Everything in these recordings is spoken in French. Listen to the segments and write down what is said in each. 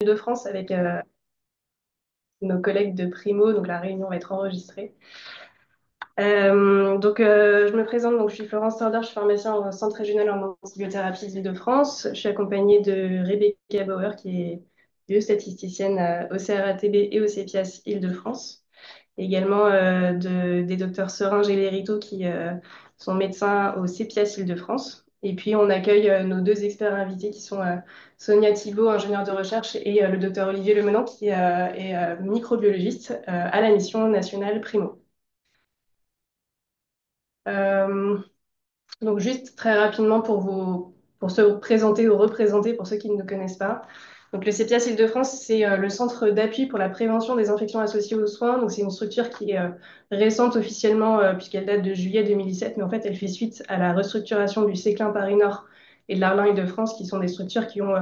de France avec nos collègues de Primo, donc la réunion va être enregistrée. Je me présente, donc je suis Florence Sorder, je suis pharmacien au Centre régional en antibiothérapie d'Île-de-France. Je suis accompagnée de Rebecca Bauer, qui est biostatisticienne au CRATB et au CEPIAS Île-de-France. Également des docteurs Seringe et Lériteau qui sont médecins au CEPIAS Île-de-France. Et puis on accueille nos deux experts invités qui sont Sonia Thibault, ingénieure de recherche, et le docteur Olivier Lemenant qui est microbiologiste à la mission nationale Primo. Euh, donc juste très rapidement pour se présenter ou représenter pour ceux qui ne nous connaissent pas. Donc le CEPIAS Île-de-France, c'est le centre d'appui pour la prévention des infections associées aux soins. Donc c'est une structure qui est récente officiellement puisqu'elle date de juillet 2017, mais en fait elle fait suite à la restructuration du Séclin Paris Nord et de l'Arlin Île-de-France, qui sont des structures qui ont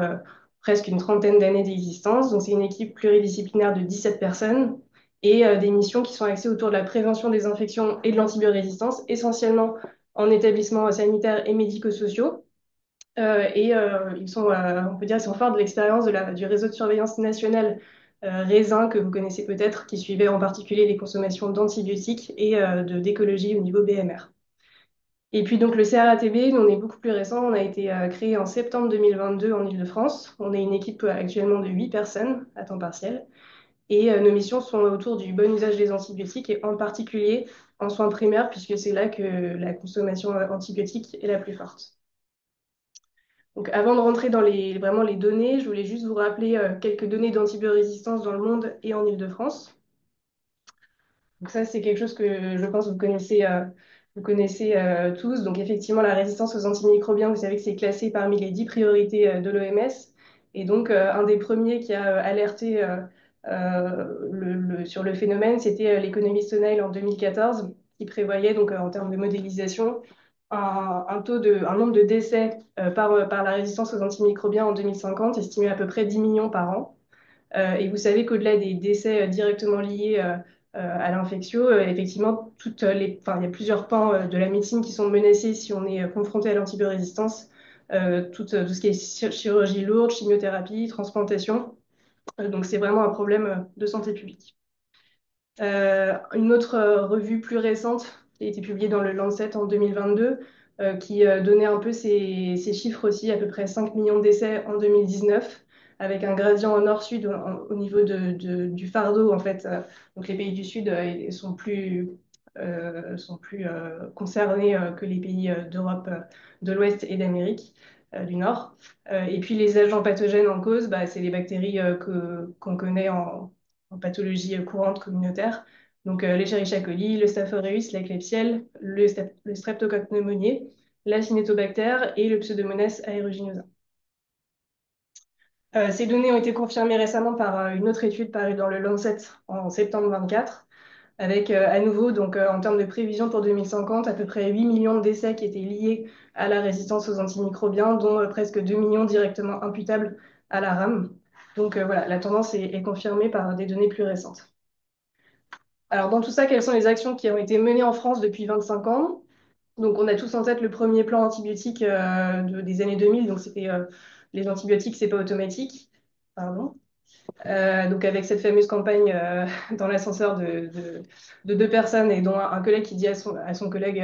presque une trentaine d'années d'existence. Donc c'est une équipe pluridisciplinaire de 17 personnes et des missions qui sont axées autour de la prévention des infections et de l'antibiorésistance, essentiellement en établissements sanitaires et médico-sociaux. Ils sont, on peut dire, ils sont forts de l'expérience du réseau de surveillance nationale RAISIN, que vous connaissez peut-être, qui suivait en particulier les consommations d'antibiotiques et d'écologie au niveau BMR. Et puis donc le CRATB, nous, on est beaucoup plus récent, on a été créé en septembre 2022 en Île-de-France. On est une équipe actuellement de 8 personnes à temps partiel. Et nos missions sont autour du bon usage des antibiotiques et en particulier en soins primaires, puisque c'est là que la consommation antibiotique est la plus forte. Donc, avant de rentrer dans vraiment les données, je voulais juste vous rappeler quelques données d'antibiorésistance dans le monde et en Île-de-France. Donc ça, c'est quelque chose que je pense que vous connaissez tous. Donc effectivement, la résistance aux antimicrobiens, vous savez que c'est classé parmi les 10 priorités de l'OMS. Et donc, un des premiers qui a alerté sur le phénomène, c'était l'économiste O'Neill en 2014, qui prévoyait, donc en termes de modélisation, un nombre de décès par la résistance aux antimicrobiens en 2050, estimé à peu près 10 millions par an. Et vous savez qu'au-delà des décès directement liés à l'infection, effectivement, enfin, il y a plusieurs pans de la médecine qui sont menacés si on est confronté à l'antibiorésistance. Tout ce qui est chirurgie lourde, chimiothérapie, transplantation. Donc c'est vraiment un problème de santé publique. Une autre revue plus récente qui a été publiée dans le Lancet en 2022, qui donnait un peu ces chiffres aussi, à peu près 5 millions de décès en 2019, avec un gradient nord-sud au niveau du fardeau, en fait. Donc les pays du Sud sont plus concernés que les pays d'Europe de l'Ouest et d'Amérique du Nord. Et puis les agents pathogènes en cause, bah, c'est les bactéries qu'on connaît en pathologie courante communautaire. Donc l'Escherichia coli, le Staph aureus, la Klebsielle, le Streptocoque pneumoniae, la Cinetobacter et le Pseudomonas aeruginosa. Ces données ont été confirmées récemment par une autre étude parue dans le Lancet en septembre 24, avec à nouveau, donc, en termes de prévision pour 2050, à peu près 8 millions de décès qui étaient liés à la résistance aux antimicrobiens, dont presque 2 millions directement imputables à la rame. Donc voilà, la tendance est confirmée par des données plus récentes. Alors dans tout ça, quelles sont les actions qui ont été menées en France depuis 25 ans? Donc on a tous en tête le premier plan antibiotique des années 2000, donc c'était les antibiotiques, c'est pas automatique. Pardon. Donc avec cette fameuse campagne dans l'ascenseur de deux personnes et dont un collègue qui dit à son collègue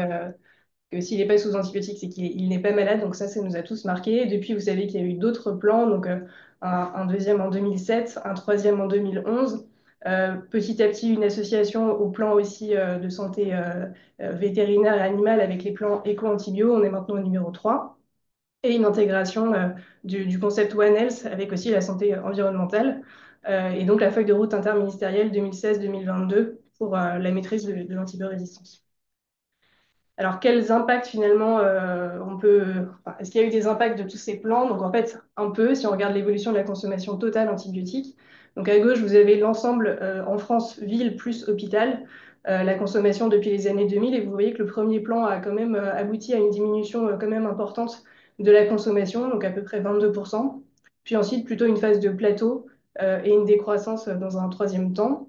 que s'il n'est pas sous antibiotiques, c'est qu'il n'est pas malade. Donc ça nous a tous marqués. Et depuis, vous savez qu'il y a eu d'autres plans, donc un deuxième en 2007, un troisième en 2011. Petit à petit, une association au plan aussi de santé vétérinaire et animale avec les plans éco-antibio. On est maintenant au numéro 3. Et une intégration du concept One Health avec aussi la santé environnementale. Et donc la feuille de route interministérielle 2016-2022 pour la maîtrise de l'antibiorésistance. Alors, quels impacts finalement est-ce qu'il y a eu des impacts de tous ces plans? Donc, en fait, un peu, si on regarde l'évolution de la consommation totale antibiotique. Donc, à gauche, vous avez l'ensemble en France, ville plus hôpital, la consommation depuis les années 2000. Et vous voyez que le premier plan a quand même abouti à une diminution quand même importante de la consommation, donc à peu près 22%. Puis ensuite, plutôt une phase de plateau et une décroissance dans un troisième temps.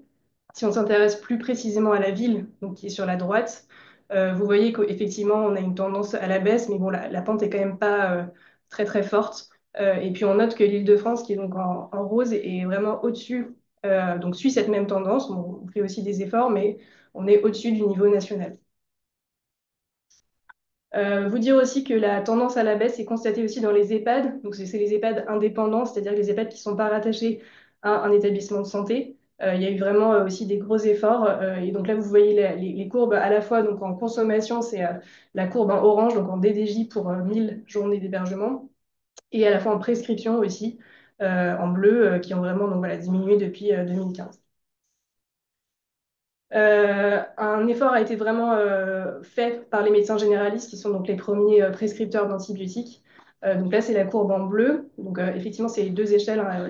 Si on s'intéresse plus précisément à la ville, donc qui est sur la droite, vous voyez qu'effectivement, on a une tendance à la baisse, mais bon, la pente est quand même pas très très forte. Et puis on note que l'Île-de-France, qui est donc en rose, est vraiment au-dessus, donc suit cette même tendance. On fait aussi des efforts, mais on est au-dessus du niveau national. Vous dire aussi que la tendance à la baisse est constatée aussi dans les EHPAD. Donc, c'est les EHPAD indépendants, c'est-à-dire les EHPAD qui ne sont pas rattachés à un établissement de santé. Il y a eu vraiment aussi des gros efforts. Et donc là, vous voyez les courbes à la fois donc en consommation, c'est la courbe en orange, donc en DDJ pour 1000 journées d'hébergement, et à la fois en prescription aussi, en bleu, qui ont vraiment donc, voilà, diminué depuis 2015. Un effort a été vraiment fait par les médecins généralistes, qui sont donc les premiers prescripteurs d'antibiotiques. Donc là, c'est la courbe en bleu. Donc effectivement, c'est les deux échelles, hein.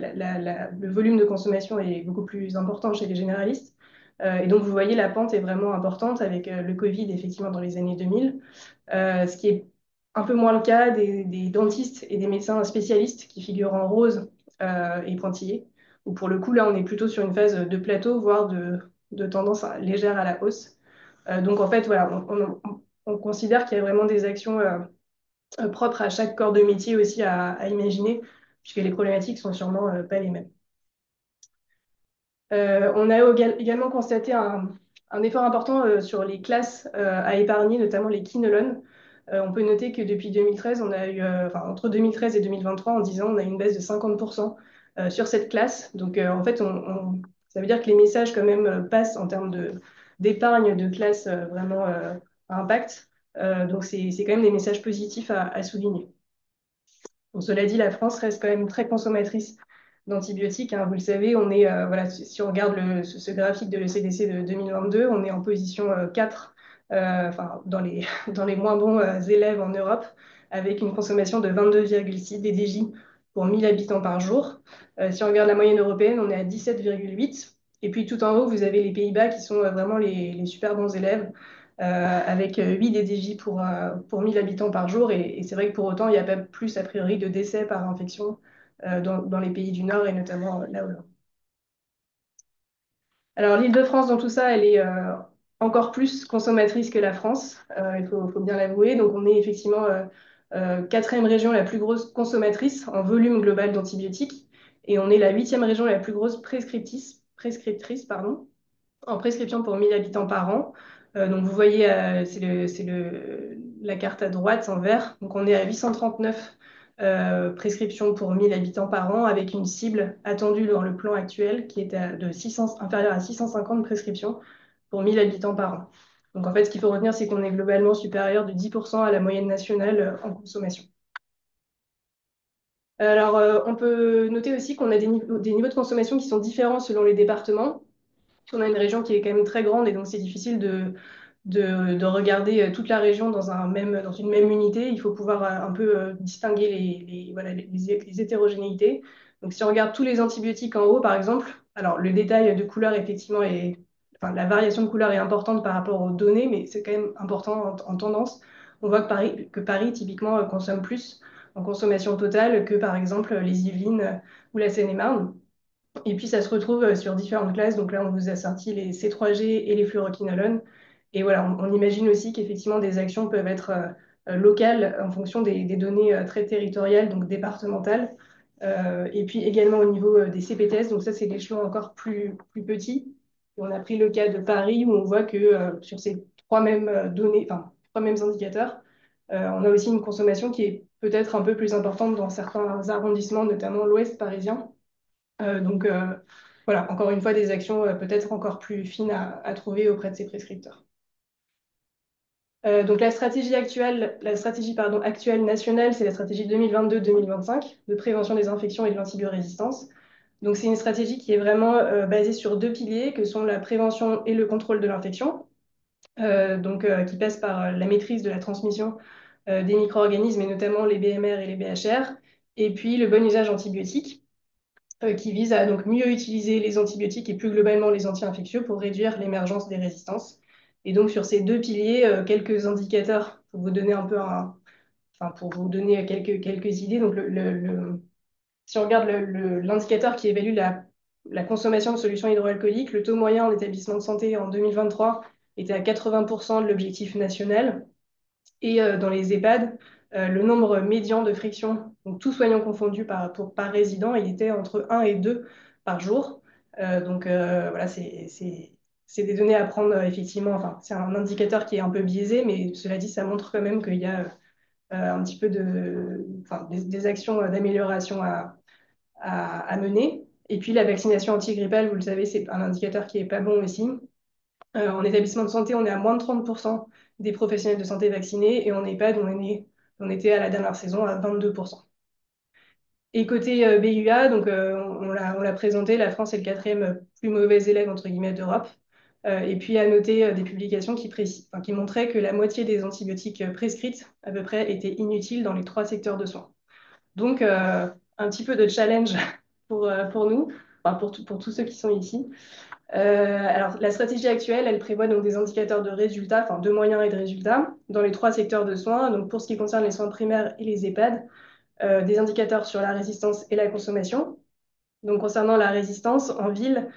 Le volume de consommation est beaucoup plus important chez les généralistes. Et donc, vous voyez, la pente est vraiment importante avec le Covid, effectivement, dans les années 2000. Ce qui est un peu moins le cas des dentistes et des médecins spécialistes qui figurent en rose et pointillés, où pour le coup, là, on est plutôt sur une phase de plateau, voire de tendance légère à la hausse. Donc, en fait, voilà, on considère qu'il y a vraiment des actions propres à chaque corps de métier aussi à imaginer, puisque les problématiques sont sûrement pas les mêmes. On a également constaté un effort important sur les classes à épargner, notamment les quinolones. On peut noter que depuis 2013, on a eu, enfin, entre 2013 et 2023, en 10 ans, on a eu une baisse de 50% sur cette classe. Donc, en fait, ça veut dire que les messages, quand même, passent en termes d'épargne de classe vraiment à impact. Donc, c'est quand même des messages positifs à souligner. Bon, cela dit, la France reste quand même très consommatrice d'antibiotiques, hein. Vous le savez, on est, voilà, si on regarde ce graphique de l'ECDC de 2022, on est en position 4, enfin, dans les moins bons élèves en Europe, avec une consommation de 22,6 DDJ pour 1000 habitants par jour. Si on regarde la moyenne européenne, on est à 17,8. Et puis tout en haut, vous avez les Pays-Bas qui sont vraiment les super bons élèves avec 8 DDJ pour 1000 habitants par jour. Et c'est vrai que pour autant, il n'y a pas plus, a priori, de décès par infection dans les pays du Nord et notamment la Hollande. Alors, l'Île-de-France, dans tout ça, elle est encore plus consommatrice que la France, faut bien l'avouer. Donc, on est effectivement quatrième région la plus grosse consommatrice en volume global d'antibiotiques. Et on est la huitième région la plus grosse prescriptrice, pardon, en prescription pour 1000 habitants par an. Donc vous voyez, la carte à droite en vert. Donc on est à 839 prescriptions pour 1000 habitants par an avec une cible attendue dans le plan actuel qui est inférieure à 650 prescriptions pour 1000 habitants par an. Donc en fait, ce qu'il faut retenir, c'est qu'on est globalement supérieur de 10% à la moyenne nationale en consommation. Alors, on peut noter aussi qu'on a des niveaux de consommation qui sont différents selon les départements. On a une région qui est quand même très grande et donc c'est difficile de regarder toute la région dans une même unité. Il faut pouvoir un peu distinguer voilà, les hétérogénéités. Donc si on regarde tous les antibiotiques en haut, par exemple, alors le détail de couleur, effectivement, enfin, la variation de couleur est importante par rapport aux données, mais c'est quand même important en tendance. On voit que Paris typiquement, consomme plus en consommation totale que, par exemple, les Yvelines ou la Seine-et-Marne. Et puis, ça se retrouve sur différentes classes. Donc là, on vous a sorti les C3G et les fluoroquinolones. Et voilà, on imagine aussi qu'effectivement, des actions peuvent être locales en fonction des données très territoriales, donc départementales. Et puis également au niveau des CPTS. Donc ça, c'est l'échelon encore plus petit. Et on a pris le cas de Paris où on voit que sur ces trois mêmes données, enfin, trois mêmes indicateurs, on a aussi une consommation qui est peut-être un peu plus importante dans certains arrondissements, notamment l'ouest parisien. Donc voilà, encore une fois, des actions peut-être encore plus fines à trouver auprès de ces prescripteurs. Donc la stratégie pardon, actuelle nationale, c'est la stratégie 2022-2025 de prévention des infections et de l'antibiorésistance. Donc c'est une stratégie qui est vraiment basée sur deux piliers que sont la prévention et le contrôle de l'infection, qui passe par la maîtrise de la transmission des micro-organismes et notamment les BMR et les BHR, et puis le bon usage antibiotique qui vise à donc mieux utiliser les antibiotiques et plus globalement les anti-infectieux pour réduire l'émergence des résistances. Et donc sur ces deux piliers, quelques indicateurs pour vous donner un peu enfin, pour vous donner quelques idées. Donc si on regarde l'indicateur qui évalue la consommation de solutions hydroalcooliques, le taux moyen en établissement de santé en 2023 était à 80% de l'objectif national. Et dans les EHPAD, le nombre médian de frictions, donc tout soignant confondu par résident, il était entre 1 et 2 par jour. Voilà, c'est des données à prendre effectivement. Enfin, c'est un indicateur qui est un peu biaisé, mais cela dit, ça montre quand même qu'il y a un petit peu enfin, des actions d'amélioration à mener. Et puis la vaccination antigrippale, vous le savez, c'est un indicateur qui est pas bon aussi. En établissement de santé, on est à moins de 30% des professionnels de santé vaccinés et en EHPAD, on était à la dernière saison à 22%. Et côté BUA, donc on l'a présenté, la France est le quatrième plus mauvais élève entre guillemets d'Europe. Et puis à noter des publications qui montraient que la moitié des antibiotiques prescrites à peu près étaient inutiles dans les trois secteurs de soins. Donc un petit peu de challenge pour nous, enfin, pour tous ceux qui sont ici. Alors, la stratégie actuelle, elle prévoit donc des indicateurs de résultats, enfin de moyens et de résultats, dans les trois secteurs de soins. Donc, pour ce qui concerne les soins primaires et les EHPAD, des indicateurs sur la résistance et la consommation. Donc, concernant la résistance, en ville,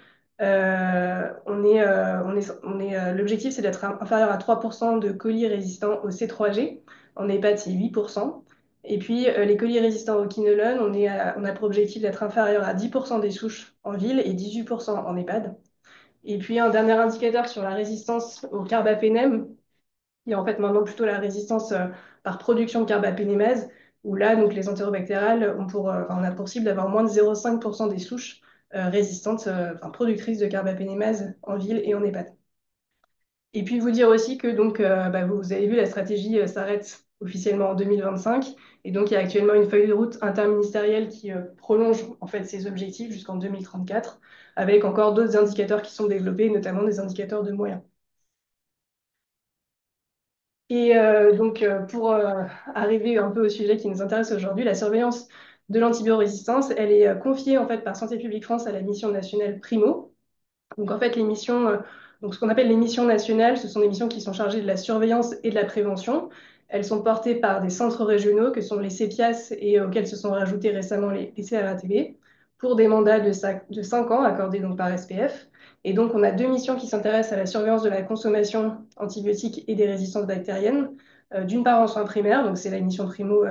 l'objectif, c'est d'être inférieur à 3% de colis résistants au C3G. En EHPAD, c'est 8%. Et puis, les colis résistants au quinolone, on a pour objectif d'être inférieur à 10% des souches en ville et 18% en EHPAD. Et puis un dernier indicateur sur la résistance au carbapénème, qui est en fait maintenant plutôt la résistance par production de carbapénémase, où là, donc, les entérobactériales, enfin, on a pour cible d'avoir moins de 0,5% des souches résistantes, enfin, productrices de carbapénémase en ville et en EHPAD. Et puis vous dire aussi que donc, vous avez vu, la stratégie s'arrête officiellement en 2025. Et donc, il y a actuellement une feuille de route interministérielle qui prolonge en fait ces objectifs jusqu'en 2034, avec encore d'autres indicateurs qui sont développés, notamment des indicateurs de moyens. Et pour arriver un peu au sujet qui nous intéresse aujourd'hui, la surveillance de l'antibiorésistance, elle est confiée en fait par Santé publique France à la mission nationale Primo. Donc en fait, donc ce qu'on appelle les missions nationales, ce sont des missions qui sont chargées de la surveillance et de la prévention. Elles sont portées par des centres régionaux que sont les CEPIAS et auxquels se sont rajoutés récemment les CRATB pour des mandats de 5 ans accordés donc par SPF. Et donc on a deux missions qui s'intéressent à la surveillance de la consommation antibiotique et des résistances bactériennes. D'une part en soins primaires, donc c'est la mission Primo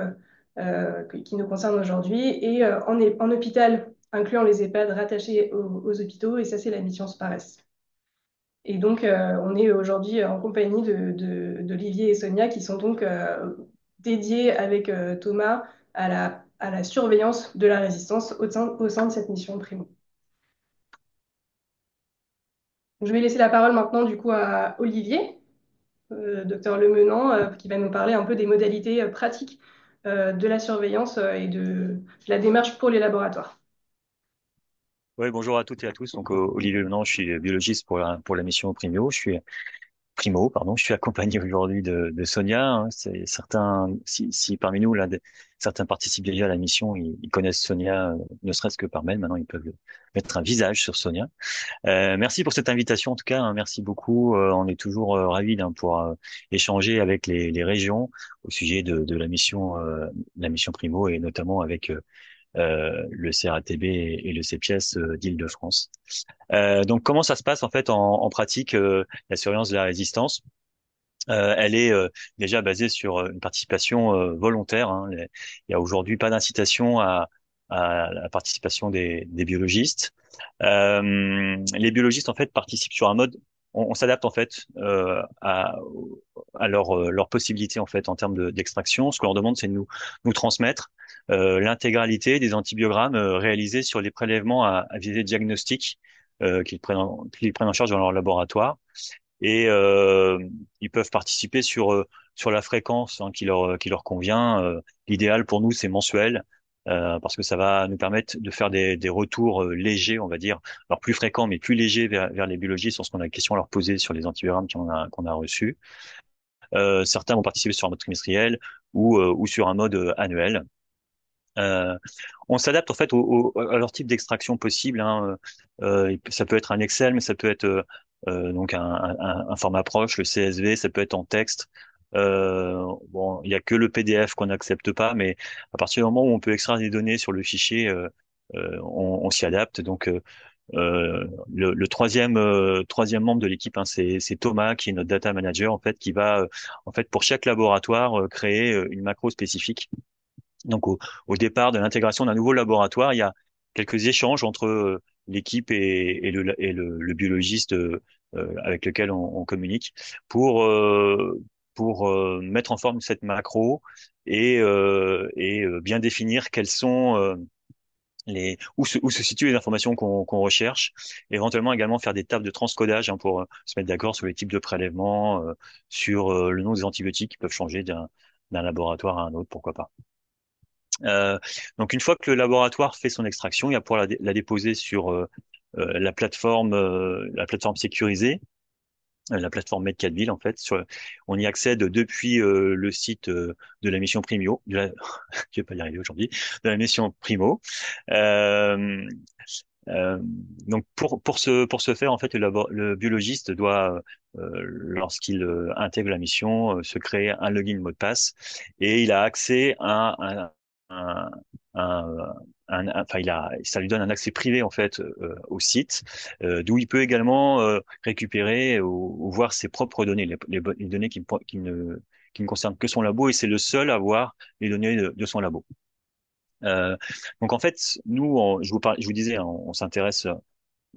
qui nous concerne aujourd'hui, et en hôpital incluant les EHPAD rattachés aux hôpitaux, et ça, c'est la mission SPARES. Et donc, on est aujourd'hui en compagnie d'Olivier et Sonia, qui sont donc dédiés avec Thomas à la surveillance de la résistance au sein de cette mission Primo. Je vais laisser la parole maintenant, du coup, à Olivier, docteur Lemenant, qui va nous parler un peu des modalités pratiques de la surveillance et de la démarche pour les laboratoires. Oui, bonjour à toutes et à tous. Donc, Olivier Lenon, je suis biologiste pour la mission Primo, pardon. Je suis accompagné aujourd'hui de Sonia. Hein. C'est certains, si parmi nous, là, certains participent déjà à la mission, ils connaissent Sonia, ne serait-ce que par mail. Maintenant, ils peuvent mettre un visage sur Sonia. Merci pour cette invitation, en tout cas. Hein. Merci beaucoup. On est toujours ravis pour échanger avec les régions au sujet de la mission Primo et notamment avec le CRATB et le CPS d'Île-de-France. Donc, comment ça se passe en fait en pratique, la surveillance de la résistance? Elle est déjà basée sur une participation volontaire. Hein. Il y a aujourd'hui pas d'incitation à la participation des biologistes. Les biologistes en fait participent sur un mode. On s'adapte en fait à leur possibilité en fait en termes d'extraction. Ce qu'on leur demande, c'est de nous transmettre l'intégralité des antibiogrammes réalisés sur les prélèvements à visée diagnostique qu'ils prennent en charge dans leur laboratoire et ils peuvent participer sur la fréquence hein, qui leur convient. L'idéal pour nous, c'est mensuel. Parce que ça va nous permettre de faire des retours légers, on va dire, alors plus fréquents, mais plus légers vers les biologistes sur ce qu'on a question à leur poser sur les antivirales qu'on a reçus. Certains vont participer sur un mode trimestriel ou sur un mode annuel. Euh, on s'adapte en fait à leur type d'extraction possible. Hein. Ça peut être un Excel, mais ça peut être donc un format proche, le CSV, ça peut être en texte. Bon, il y a que le PDF qu'on n'accepte pas, mais à partir du moment où on peut extraire des données sur le fichier, on s'y adapte. Donc, Le troisième membre de l'équipe, hein, c'est Thomas, qui est notre data manager, en fait, qui va, en fait, pour chaque laboratoire, créer une macro spécifique. Donc, au départ de l'intégration d'un nouveau laboratoire, il y a quelques échanges entre l'équipe et le biologiste avec lequel on communique pour mettre en forme cette macro et bien définir quelles sont où se situent les informations qu'on recherche, éventuellement également faire des tables de transcodage, hein, pour se mettre d'accord sur les types de prélèvements, sur le nom des antibiotiques qui peuvent changer d'un laboratoire à un autre, pourquoi pas. Donc une fois que le laboratoire fait son extraction, il va pouvoir la déposer sur la plateforme sécurisée, la plateforme MedCalville en fait. On y accède depuis le site de la mission Primio, je vais pas y arriver aujourd'hui, de la mission Primo. Euh, euh, donc pour ce faire, en fait, le biologiste doit, lorsqu'il intègre la mission, se créer un login mot de passe, et il a accès à un, un- enfin, ça lui donne un accès privé en fait au site, d'où il peut également récupérer ou voir ses propres données, les données qui ne concernent que son labo, et c'est le seul à voir les données de son labo. Donc en fait, nous, je vous disais, hein, on s'intéresse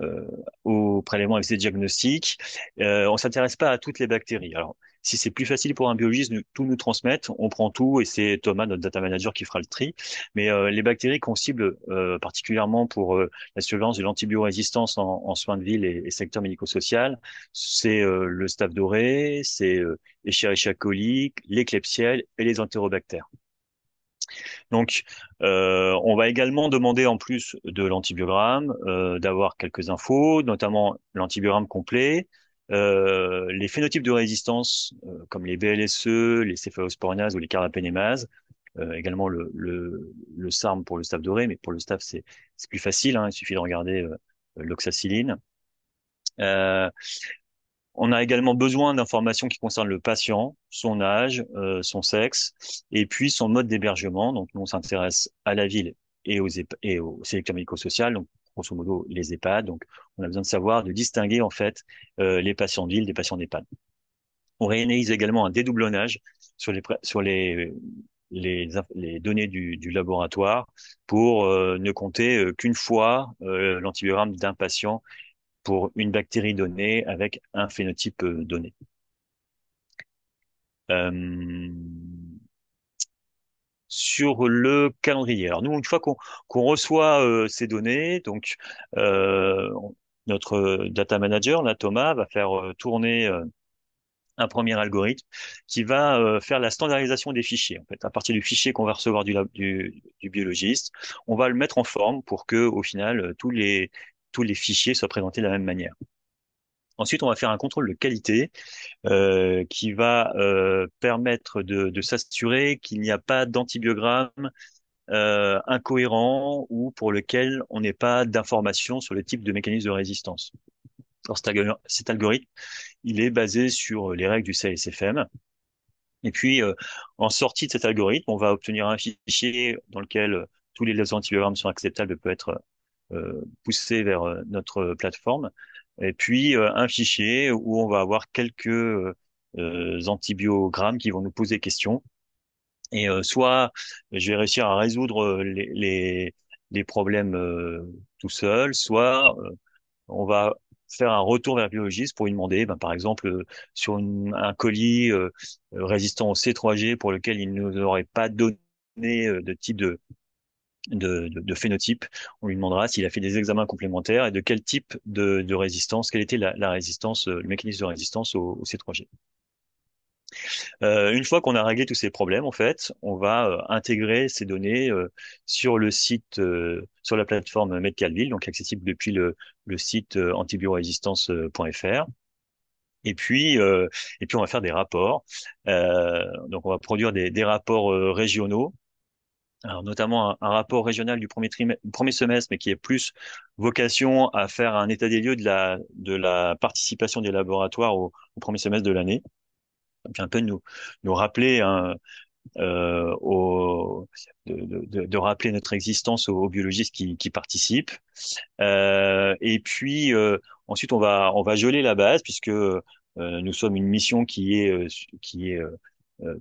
euh, aux prélèvements avec ces diagnostics. On s'intéresse pas à toutes les bactéries. Alors, si c'est plus facile pour un biologiste de tout nous transmettre, on prend tout et c'est Thomas, notre data manager, qui fera le tri. Mais les bactéries qu'on cible particulièrement pour la surveillance de l'antibiorésistance en soins de ville et secteur médico-social, c'est le staph doré, c'est Escherichia coli, les Klebsiella et les entérobactères. Donc, on va également demander, en plus de l'antibiogramme, d'avoir quelques infos, notamment l'antibiogramme complet, les phénotypes de résistance, comme les BLSE, les céphalosporinases ou les carbapenémases, également le SARM pour le staph doré, mais pour le staph, c'est plus facile, hein, il suffit de regarder l'oxacilline. Euh, on a également besoin d'informations qui concernent le patient, son âge, son sexe, et puis son mode d'hébergement. Donc, nous, on s'intéresse à la ville et au secteur médico-social, donc grosso modo les EHPAD. Donc, on a besoin de savoir, de distinguer en fait les patients de ville des patients d'EHPAD. On réalise également un dédoublonnage sur les données du laboratoire pour ne compter qu'une fois l'antibiogramme d'un patient pour une bactérie donnée avec un phénotype donné. Euh, sur le calendrier. Alors nous, une fois qu'on reçoit ces données, donc notre data manager, là, Thomas, va faire tourner un premier algorithme qui va faire la standardisation des fichiers. En fait, à partir du fichier qu'on va recevoir du biologiste, on va le mettre en forme pour que, au final, tous les fichiers soient présentés de la même manière. Ensuite, on va faire un contrôle de qualité qui va permettre de s'assurer qu'il n'y a pas d'antibiogramme incohérent ou pour lequel on n'ait pas d'informations sur le type de mécanisme de résistance. Alors, cet algorithme, il est basé sur les règles du CSFM. Et puis, en sortie de cet algorithme, on va obtenir un fichier dans lequel tous les antibiogrammes sont acceptables et peut être poussé vers notre plateforme. Et puis, un fichier où on va avoir quelques antibiogrammes qui vont nous poser question. Et soit je vais réussir à résoudre les problèmes tout seul, soit on va faire un retour vers le biologiste pour lui demander, ben, par exemple, sur un colis résistant au C3G pour lequel il ne nous aurait pas donné de type de phénotype, on lui demandera s'il a fait des examens complémentaires et de quel type de résistance, quelle était la résistance, le mécanisme de résistance au C3G. Une fois qu'on a réglé tous ces problèmes, en fait, on va intégrer ces données sur le site, sur la plateforme MedCalville, donc accessible depuis le site antibiorésistance.fr. Et puis on va faire des rapports. Donc on va produire des rapports régionaux. Alors notamment un rapport régional du premier semestre, mais qui est plus vocation à faire un état des lieux de la participation des laboratoires au premier semestre de l'année. Donc un peu nous rappeler, hein, de rappeler notre existence aux biologistes qui participent. Et puis ensuite on va geler la base puisque nous sommes une mission qui est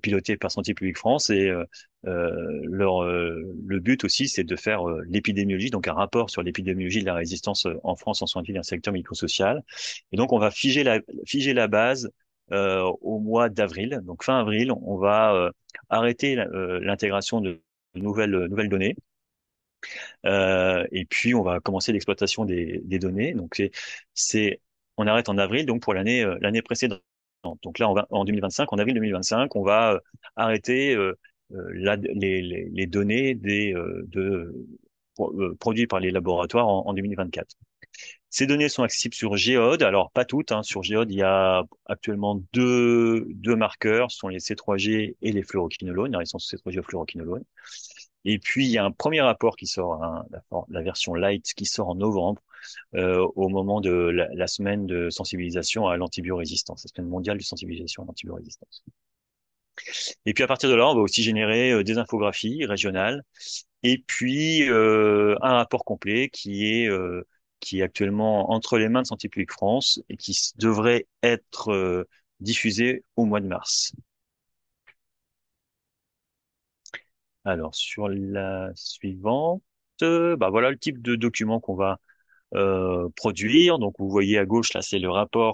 pilotée par Santé publique France et le but aussi c'est de faire l'épidémiologie, donc un rapport sur l'épidémiologie de la résistance en France en soins de ville dans le secteur médico-social. Et donc on va figer la base au mois d'avril. Donc fin avril, on va arrêter l'intégration de nouvelles données. Et puis, on va commencer l'exploitation des données. Donc, on arrête en avril, donc pour l'année précédente. Donc là, on va en 2025, en avril 2025, on va arrêter les données produits par les laboratoires en 2024. Ces données sont accessibles sur Géode. Alors, pas toutes, hein. Sur Géode, il y a actuellement deux marqueurs, ce sont les C3G et les fluoroquinolones, la résistance au C3G au fluoroquinolone. Et puis, il y a un premier rapport qui sort, hein, la version light, qui sort en novembre, au moment de la semaine de sensibilisation à l'antibiorésistance, la semaine mondiale de sensibilisation à l'antibiorésistance. Et puis, à partir de là, on va aussi générer des infographies régionales et puis un rapport complet qui est actuellement entre les mains de Santé publique France et qui devrait être diffusé au mois de mars. Alors, sur la suivante, bah voilà le type de document qu'on va produire. Donc, vous voyez à gauche, là, c'est euh,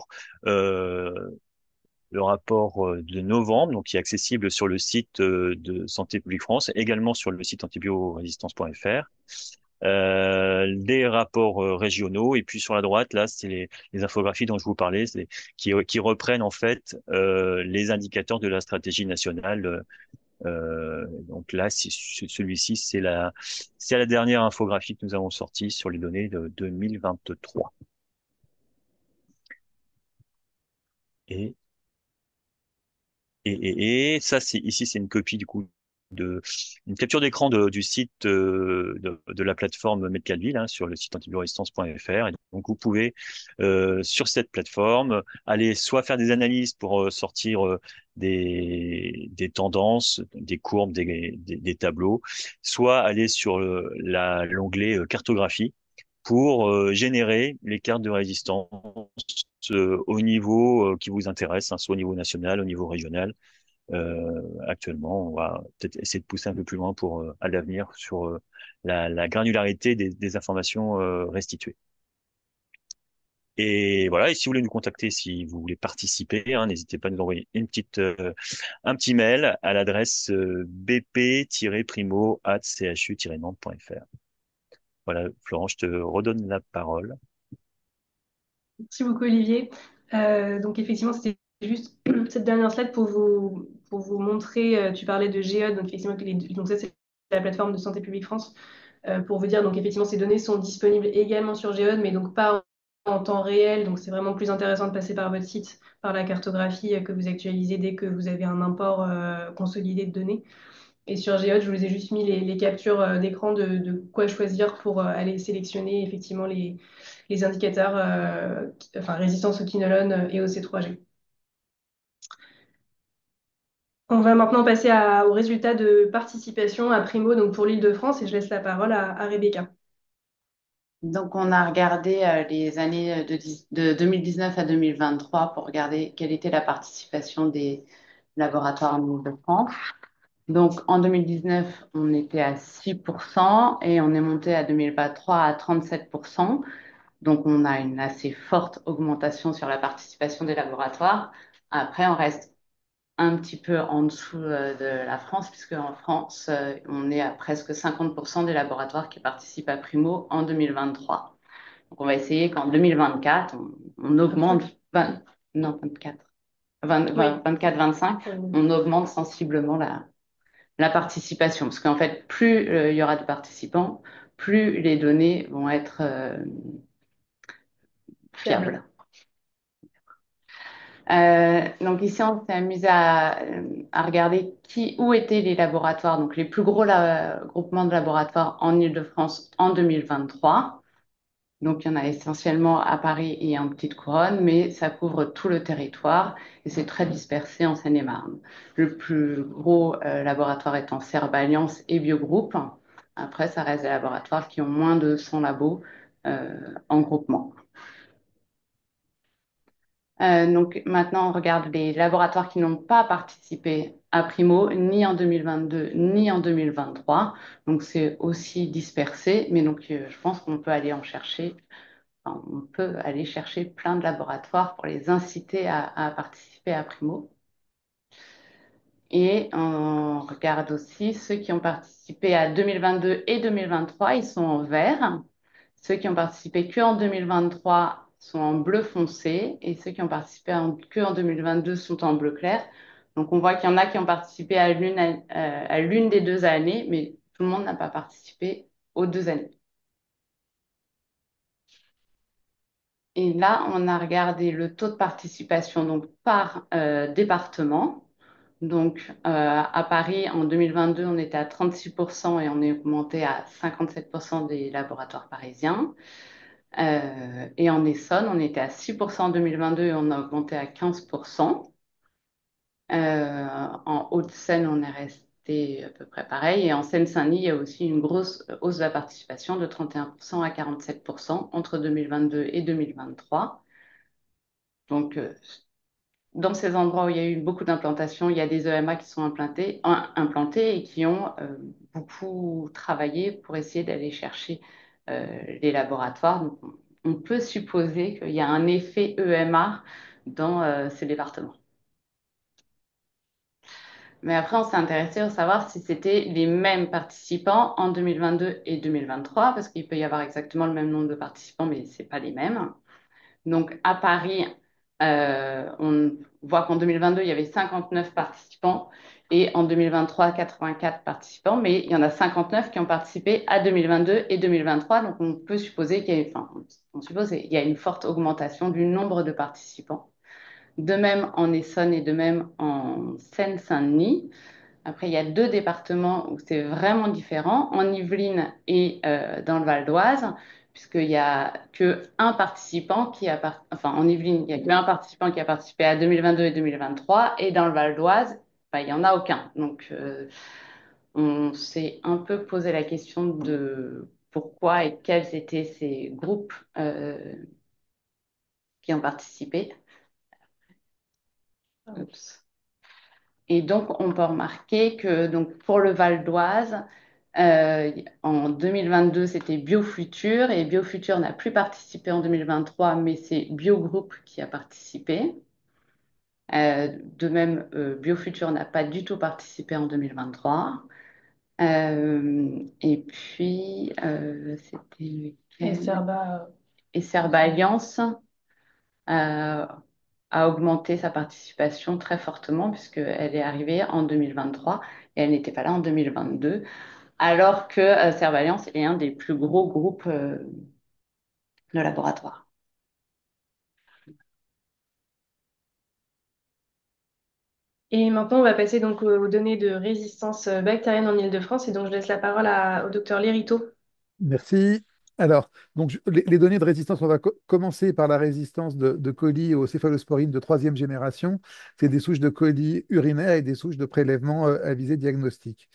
le rapport de novembre, donc qui est accessible sur le site de Santé publique France, également sur le site antibiorésistance.fr. Les rapports régionaux, et puis sur la droite, là, c'est les infographies dont je vous parlais, qui reprennent en fait les indicateurs de la stratégie nationale. Donc là, celui-ci, c'est la dernière infographie que nous avons sortie sur les données de 2023. Et, et ça, ici, c'est une copie du coup une capture d'écran du site de la plateforme Medcalville, hein, sur le site antibioresistance.fr. Et donc, vous pouvez sur cette plateforme aller soit faire des analyses pour sortir des tendances, des courbes, des tableaux, soit aller sur l'onglet cartographie pour générer les cartes de résistance au niveau qui vous intéresse, hein, soit au niveau national, au niveau régional. Actuellement, on va peut-être essayer de pousser un peu plus loin pour à l'avenir sur la granularité des informations restituées. Et voilà, et si vous voulez nous contacter, si vous voulez participer, hein, n'hésitez pas à nous envoyer un petit mail à l'adresse bp-primo@chu-nantes.fr. Voilà, Florent, je te redonne la parole. Merci beaucoup, Olivier. Donc, effectivement, c'était juste cette dernière slide pour vous montrer. Tu parlais de Géode, donc effectivement, donc ça, c'est la plateforme de Santé publique France. Pour vous dire, donc effectivement, ces données sont disponibles également sur Géode, mais donc pas en temps réel. Donc, c'est vraiment plus intéressant de passer par votre site, par la cartographie que vous actualisez dès que vous avez un import consolidé de données. Et sur Géode, je vous ai juste mis les captures d'écran de quoi choisir pour aller sélectionner effectivement les indicateurs, enfin résistance au quinolone et au C3G. On va maintenant passer aux résultats de participation à Primo, donc pour l'Île-de-France, et je laisse la parole à Rebecca. Donc, on a regardé les années de 2019 à 2023 pour regarder quelle était la participation des laboratoires en Île-de-France. Donc, en 2019, on était à 6% et on est monté à 2023 à 37%. Donc, on a une assez forte augmentation sur la participation des laboratoires. Après, on reste un petit peu en dessous de la France, puisque en France, on est à presque 50% des laboratoires qui participent à Primo en 2023. Donc, on va essayer qu'en 2024, on augmente, non, 24, 24-25, on augmente sensiblement la participation. Parce qu'en fait, plus il y aura de participants, plus les données vont être fiables. Donc ici, on s'est amusé à regarder où étaient les laboratoires, donc les plus gros groupements de laboratoires en Île-de-France en 2023. Donc, il y en a essentiellement à Paris et en petite couronne, mais ça couvre tout le territoire et c'est très dispersé en Seine-et-Marne. Le plus gros laboratoire étant Cerballiance et Biogroupe. Après, ça reste des laboratoires qui ont moins de 100 labos en groupement. Donc maintenant, on regarde les laboratoires qui n'ont pas participé à Primo, ni en 2022, ni en 2023. Donc c'est aussi dispersé, mais donc je pense qu'on peut aller en chercher, enfin, on peut aller chercher plein de laboratoires pour les inciter à participer à Primo. Et on regarde aussi ceux qui ont participé à 2022 et 2023, ils sont en vert. Ceux qui ont participé que en 2023 sont en bleu foncé et ceux qui ont participé que en 2022 sont en bleu clair. Donc on voit qu'il y en a qui ont participé à l'une des 2 années, mais tout le monde n'a pas participé aux 2 années. Et là, on a regardé le taux de participation donc par département. Donc, à Paris, en 2022, on était à 36% et on est augmenté à 57% des laboratoires parisiens. Et en Essonne, on était à 6% en 2022 et on a augmenté à 15%. En Hauts-de-Seine, on est resté à peu près pareil. Et en Seine-Saint-Denis, il y a aussi une grosse hausse de la participation de 31% à 47% entre 2022 et 2023. Donc, dans ces endroits où il y a eu beaucoup d'implantations, il y a des EMA qui sont implantés et qui ont beaucoup travaillé pour essayer d'aller chercher les laboratoires. Donc, on peut supposer qu'il y a un effet EMA dans ces départements. Mais après, on s'est intéressé à savoir si c'était les mêmes participants en 2022 et 2023, parce qu'il peut y avoir exactement le même nombre de participants, mais ce n'est pas les mêmes. Donc, à Paris, on voit qu'en 2022, il y avait 59 participants et en 2023, 84 participants, mais il y en a 59 qui ont participé à 2022 et 2023. Donc, on peut supposer on suppose qu'il y a une forte augmentation du nombre de participants. De même en Essonne et de même en Seine-Saint-Denis. Après, il y a 2 départements où c'est vraiment différent, en Yvelines et dans le Val d'Oise, puisqu'il n'y a que un participant enfin en Yvelines, il n'y a qu'un participant qui a participé à 2022 et 2023, et dans le Val d'Oise, il n'y en a aucun. Donc, on s'est un peu posé la question de pourquoi et quels étaient ces groupes qui ont participé. Oups. Et donc, on peut remarquer que donc, pour le Val d'Oise, en 2022, c'était BioFuture et BioFuture n'a plus participé en 2023, mais c'est Biogroup qui a participé. De même, BioFuture n'a pas du tout participé en 2023. Et puis, c'était Et lequel? Serba, Et Cerba Alliance euh, a augmenté sa participation très fortement puisqu'elle est arrivée en 2023 et elle n'était pas là en 2022, alors que Cervalliance est un des plus gros groupes de laboratoires. et maintenant, on va passer donc aux données de résistance bactérienne en Île-de-France. Et donc, je laisse la parole au docteur Lériteau. Merci. Alors, donc, les données de résistance, on va commencer par la résistance de colis aux céphalosporines de troisième génération. C'est des souches de colis urinaires et des souches de prélèvement à visée diagnostique.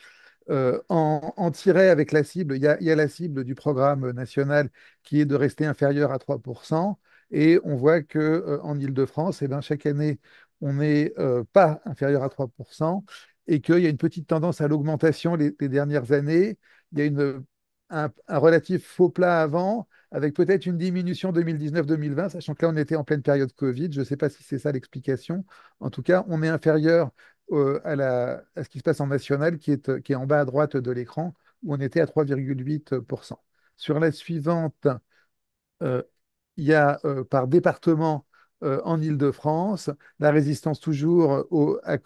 En tiret avec la cible, il y a la cible du programme national qui est de rester inférieur à 3%. Et on voit que en Île-de-France, eh ben, chaque année, on n'est pas inférieur à 3% et qu'il y a une petite tendance à l'augmentation les dernières années. Il y a un relatif faux plat avant, avec peut-être une diminution 2019-2020, sachant que là, on était en pleine période Covid. Je ne sais pas si c'est ça l'explication. En tout cas, on est inférieur à ce qui se passe en national, qui est en bas à droite de l'écran, où on était à 3,8%. Sur la suivante, euh, il y a par département en Île-de-France la résistance toujours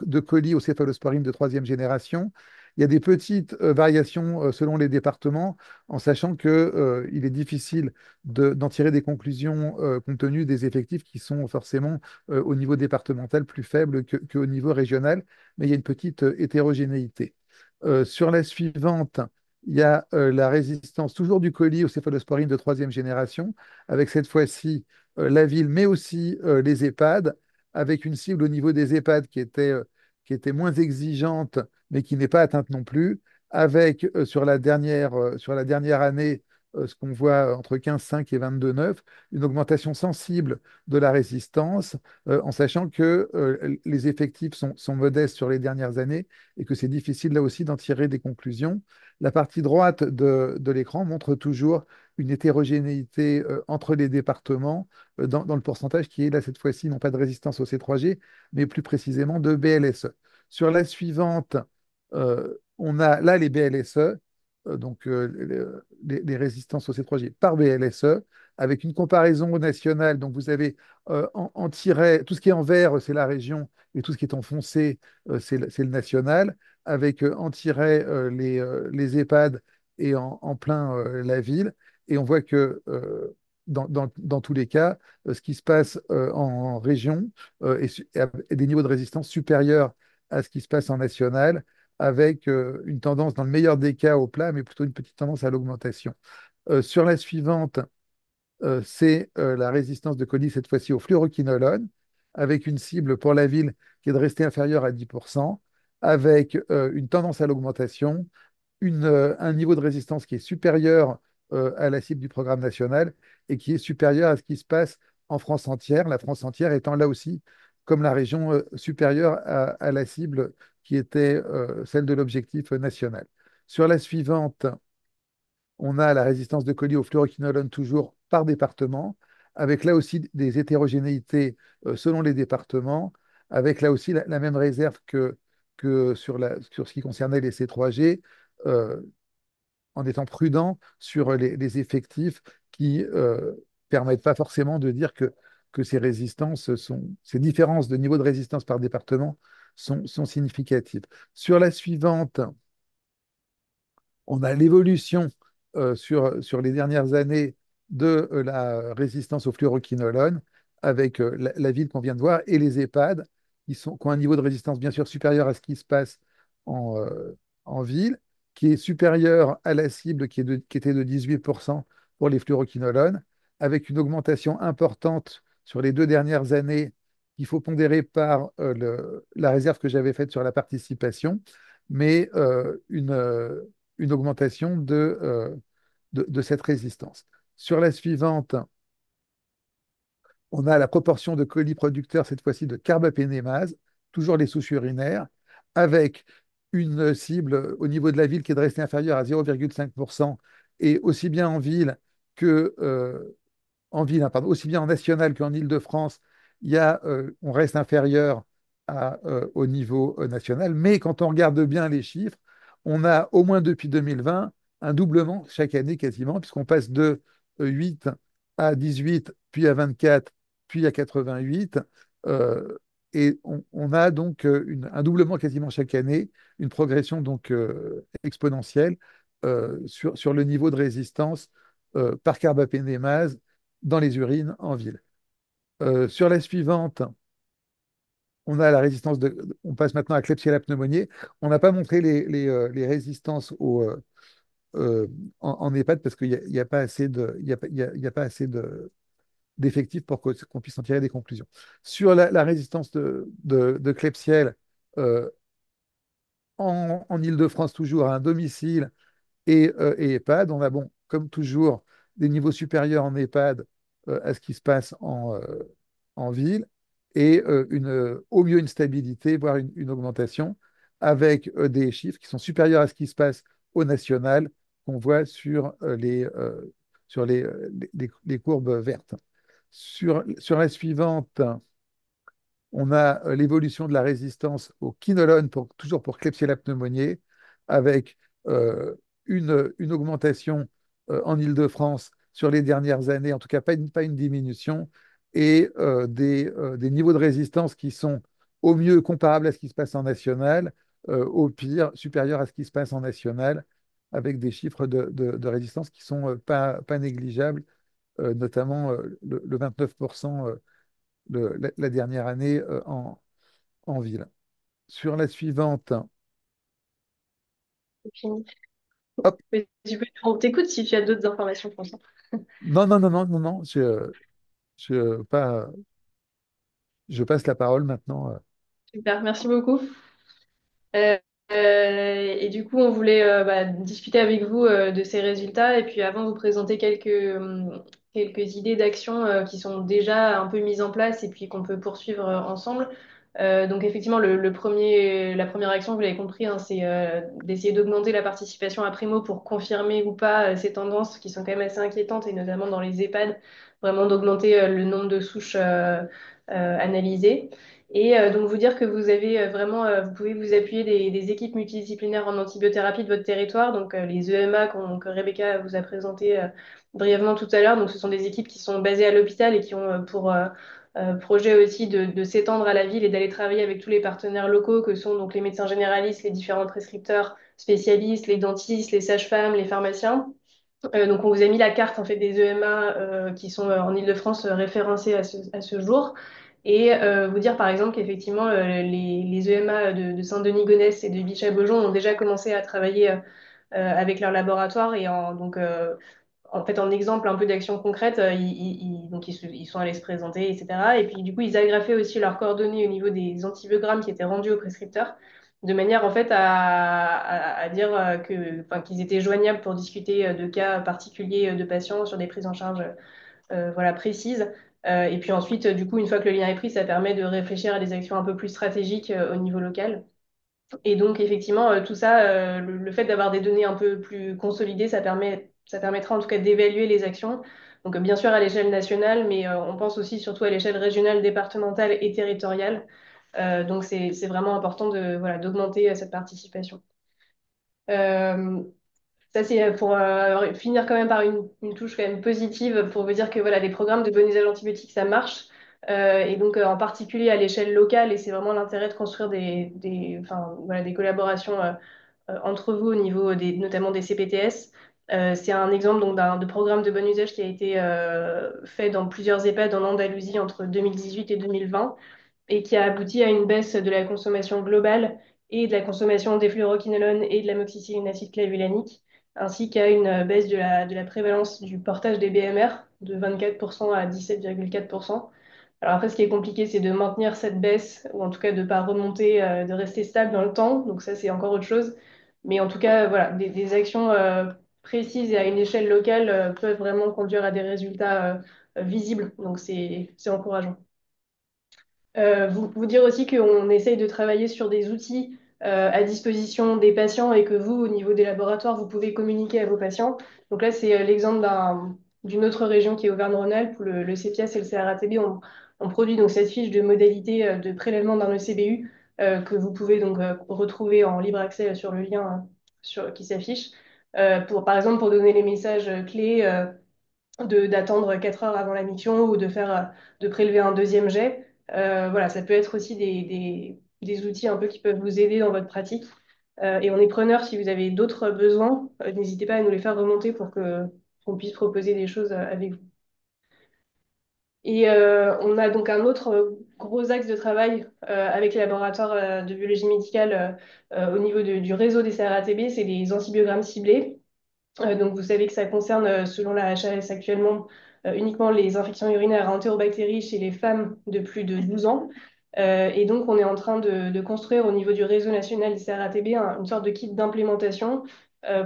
de colis aux céphalosporines de troisième génération. Il y a des petites variations selon les départements, en sachant que, il est difficile d'en tirer des conclusions compte tenu des effectifs qui sont forcément au niveau départemental plus faibles qu'au niveau régional, mais il y a une petite hétérogénéité. Sur la suivante, Il y a la résistance toujours du colis aux céphalosporines de troisième génération, avec cette fois-ci la ville, mais aussi les EHPAD, avec une cible au niveau des EHPAD qui était moins exigeante, mais qui n'est pas atteinte non plus, avec sur la dernière année, ce qu'on voit entre 15,5 et 22,9, une augmentation sensible de la résistance, en sachant que les effectifs sont modestes sur les dernières années et que c'est difficile là aussi d'en tirer des conclusions. La partie droite de l'écran montre toujours une hétérogénéité entre les départements dans le pourcentage qui est là cette fois-ci, non pas de résistance au C3G, mais plus précisément de BLSE. Sur la suivante, on a là les BLSE, donc les résistances au C3G par BLSE, avec une comparaison nationale. Donc vous avez en tiret, tout ce qui est en vert, c'est la région, et tout ce qui est en foncé, c'est le national, avec en tiret les EHPAD et en plein la ville. Et on voit que dans tous les cas, ce qui se passe en région est des niveaux de résistance supérieurs à ce qui se passe en national, avec une tendance, dans le meilleur des cas, au plat, mais plutôt une petite tendance à l'augmentation. Sur la suivante, c'est la résistance de colis, cette fois-ci au fluoroquinolone, avec une cible pour la ville qui est de rester inférieure à 10%, avec une tendance à l'augmentation, un niveau de résistance qui est supérieur à la cible du programme national et qui est supérieur à ce qui se passe en France entière, la France entière étant là aussi, comme la région, supérieure à la cible qui était celle de l'objectif national. Sur la suivante, on a la résistance de colis au fluoroquinolone toujours par département, avec là aussi des hétérogénéités selon les départements, avec là aussi la même réserve que sur ce qui concernait les C3G, euh, en étant prudent sur les effectifs qui permettent pas forcément de dire que ces différences de niveau de résistance par département sont significatives. Sur la suivante, on a l'évolution sur les dernières années de la résistance au fluoroquinolone avec la ville qu'on vient de voir et les EHPAD qui ont un niveau de résistance bien sûr supérieur à ce qui se passe en, en ville, qui est supérieur à la cible qui était de 18% pour les fluoroquinolones, avec une augmentation importante sur les 2 dernières années qu'il faut pondérer par la réserve que j'avais faite sur la participation, mais une augmentation de cette résistance. Sur la suivante, on a la proportion de colis producteurs, cette fois-ci de carbapénémase, toujours les souches urinaires, avec une cible au niveau de la ville qui est de rester inférieure à 0,5%, et aussi bien en ville que pardon, aussi bien en national qu'en Île-de-France, on reste inférieur au niveau national. Mais quand on regarde bien les chiffres, on a au moins depuis 2020 un doublement chaque année quasiment, puisqu'on passe de 8 à 18, puis à 24, puis à 88. euh, et on a donc un doublement quasiment chaque année, une progression donc exponentielle sur le niveau de résistance par carbapénémase dans les urines en ville. Sur la suivante, on a la résistance on passe maintenant à Klebsiella pneumoniae. On n'a pas montré les résistances en EHPAD parce qu'il y a pas assez il y a pas assez d'effectifs pour qu'on puisse en tirer des conclusions. Sur la résistance de Klebsiella en Île-de-France, toujours à un domicile et EHPAD. On a, bon, comme toujours, des niveaux supérieurs en EHPAD à ce qui se passe en ville et au mieux une stabilité, voire une augmentation, avec des chiffres qui sont supérieurs à ce qui se passe au national qu'on voit sur les courbes vertes. Sur la suivante, on a l'évolution de la résistance au quinolone, toujours pour Klebsiella pneumoniae, avec euh, une augmentation en Île-de-France sur les dernières années, en tout cas pas une diminution, et des niveaux de résistance qui sont au mieux comparables à ce qui se passe en national, au pire supérieurs à ce qui se passe en national, avec des chiffres de résistance qui sont pas négligeables, notamment le 29% la dernière année en ville. Sur la suivante, C'est fini. Hop. Mais on t'écoute si tu as d'autres informations pour ça. Non, non, non, non, non, non. Pas, je passe la parole maintenant. Super, merci beaucoup. Euh, et du coup, on voulait discuter avec vous de ces résultats et puis avant vous présenter quelques idées d'action qui sont déjà un peu mises en place et puis qu'on peut poursuivre ensemble. Donc effectivement, la première action, vous l'avez compris, hein, c'est d'essayer d'augmenter la participation à Primo pour confirmer ou pas ces tendances qui sont quand même assez inquiétantes et notamment dans les EHPAD, vraiment d'augmenter le nombre de souches analysées. Et donc vous dire que vous avez vous pouvez vous appuyer des équipes multidisciplinaires en antibiothérapie de votre territoire, donc les EMA que Rebecca vous a présenté brièvement tout à l'heure. Donc ce sont des équipes qui sont basées à l'hôpital et qui ont pour projet aussi de s'étendre à la ville et d'aller travailler avec tous les partenaires locaux que sont donc les médecins généralistes, les différents prescripteurs spécialistes, les dentistes, les sages-femmes, les pharmaciens. Donc, on vous a mis la carte en fait des EMA qui sont en Île-de-France référencés à ce jour. Et vous dire par exemple qu'effectivement, les EMA de Saint-Denis-Gonesse et de Bichat-Beaujon ont déjà commencé à travailler avec leur laboratoire. Et en fait, en exemple un peu d'action concrète, ils sont allés se présenter, etc. Et puis, du coup, ils agrafaient aussi leurs coordonnées au niveau des antibiogrammes qui étaient rendus aux prescripteurs, de manière, en fait, à dire enfin, qu'ils étaient joignables pour discuter de cas particuliers de patients sur des prises en charge voilà, précises. Et puis ensuite, du coup, une fois que le lien est pris, ça permet de réfléchir à des actions un peu plus stratégiques au niveau local. Et donc, effectivement, tout ça, le fait d'avoir des données un peu plus consolidées, ça permettra en tout cas d'évaluer les actions. Donc, bien sûr, à l'échelle nationale, mais on pense aussi surtout à l'échelle régionale, départementale et territoriale. Donc, c'est vraiment important voilà, d'augmenter cette participation. Euh, Ça, c'est pour finir quand même par une touche quand même positive pour vous dire que voilà, les programmes de bon usage antibiotique, ça marche. Et donc, en particulier à l'échelle locale, et c'est vraiment l'intérêt de construire enfin, voilà, des collaborations entre vous au niveau notamment des CPTS. C'est un exemple donc, de programme de bon usage qui a été fait dans plusieurs EHPAD en Andalousie entre 2018 et 2020 et qui a abouti à une baisse de la consommation globale et de la consommation des fluoroquinolones et de l'amoxicilline acide clavulanique, ainsi qu'à une baisse de la prévalence du portage des BMR de 24% à 17,4%. Alors après, ce qui est compliqué, c'est de maintenir cette baisse, ou en tout cas de ne pas remonter, de rester stable dans le temps. Donc ça, c'est encore autre chose. Mais en tout cas, voilà, des actions précises et à une échelle locale peuvent vraiment conduire à des résultats visibles. Donc c'est encourageant. Vous dire aussi qu'on essaye de travailler sur des outils à disposition des patients et que vous, au niveau des laboratoires, vous pouvez communiquer à vos patients. Donc là, c'est l'exemple d'une autre région qui est Auvergne-Rhône-Alpes, où le CPIAS et le CRATB ont produit donc cette fiche de modalité de prélèvement d'un ECBU que vous pouvez donc retrouver en libre accès sur le lien qui s'affiche. Par exemple, pour donner les messages clés d'attendre 4 heures avant la mission ou de prélever un deuxième jet. Voilà, ça peut être aussi des outils un peu qui peuvent vous aider dans votre pratique. Et on est preneur si vous avez d'autres besoins. N'hésitez pas à nous les faire remonter pour qu'on puisse proposer des choses avec vous. Et on a donc un autre gros axe de travail avec les laboratoires de biologie médicale au niveau du réseau des CRATB, c'est les antibiogrammes ciblés. Donc, vous savez que ça concerne, selon la HAS actuellement, uniquement les infections urinaires à entérobactéries chez les femmes de plus de 12 ans. Et donc, on est en train de construire au niveau du réseau national des CRATB une sorte de kit d'implémentation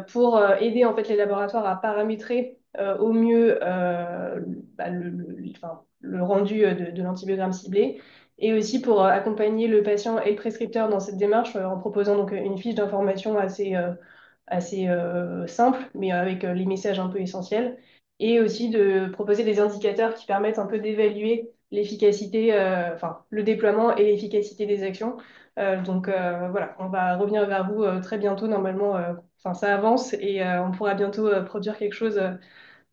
pour aider en fait les laboratoires à paramétrer au mieux enfin, le rendu de l'antibiogramme ciblé et aussi pour accompagner le patient et le prescripteur dans cette démarche en proposant donc une fiche d'information assez simple, mais avec les messages un peu essentiels, et aussi de proposer des indicateurs qui permettent un peu d'évaluer l'efficacité, enfin le déploiement et l'efficacité des actions. Voilà, on va revenir vers vous très bientôt, normalement, enfin ça avance et on pourra bientôt produire quelque chose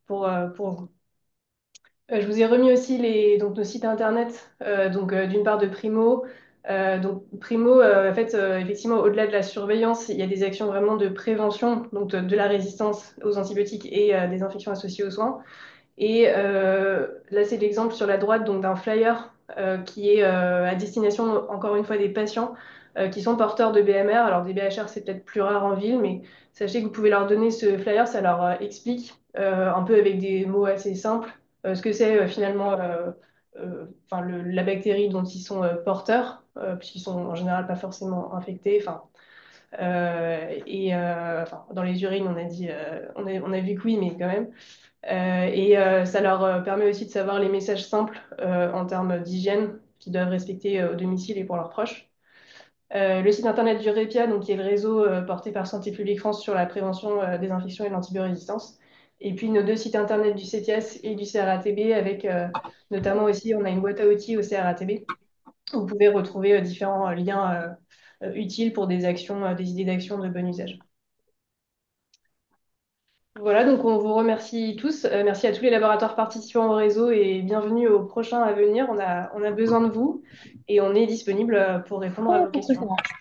pour vous. Je vous ai remis aussi donc, nos sites internet, d'une part de Primo. Donc Primo, en fait, effectivement, au-delà de la surveillance, il y a des actions vraiment de prévention, donc de la résistance aux antibiotiques et des infections associées aux soins. Et là, c'est l'exemple sur la droite donc d'un flyer qui est à destination, encore une fois, des patients qui sont porteurs de BMR. Alors des BHR, c'est peut-être plus rare en ville, mais sachez que vous pouvez leur donner ce flyer, ça leur explique un peu avec des mots assez simples ce que c'est finalement enfin, la bactérie dont ils sont porteurs, puisqu'ils sont en général pas forcément infectés. Enfin, enfin, dans les urines, on a dit, on a vu que oui, mais quand même. Ça leur permet aussi de savoir les messages simples en termes d'hygiène qu'ils doivent respecter au domicile et pour leurs proches. Le site internet du REPIA, donc, qui est le réseau porté par Santé publique France sur la prévention des infections et l'antibiorésistance. Et puis nos deux sites internet du CTS et du CRATB, avec notamment aussi, on a une boîte à outils au CRATB. Où vous pouvez retrouver différents liens utiles pour des actions, des idées d'action de bon usage. Voilà, donc on vous remercie tous. Merci à tous les laboratoires participants au réseau et bienvenue aux prochains à venir. On a besoin de vous et on est disponible pour répondre à vos Pourquoi ça questions. marche?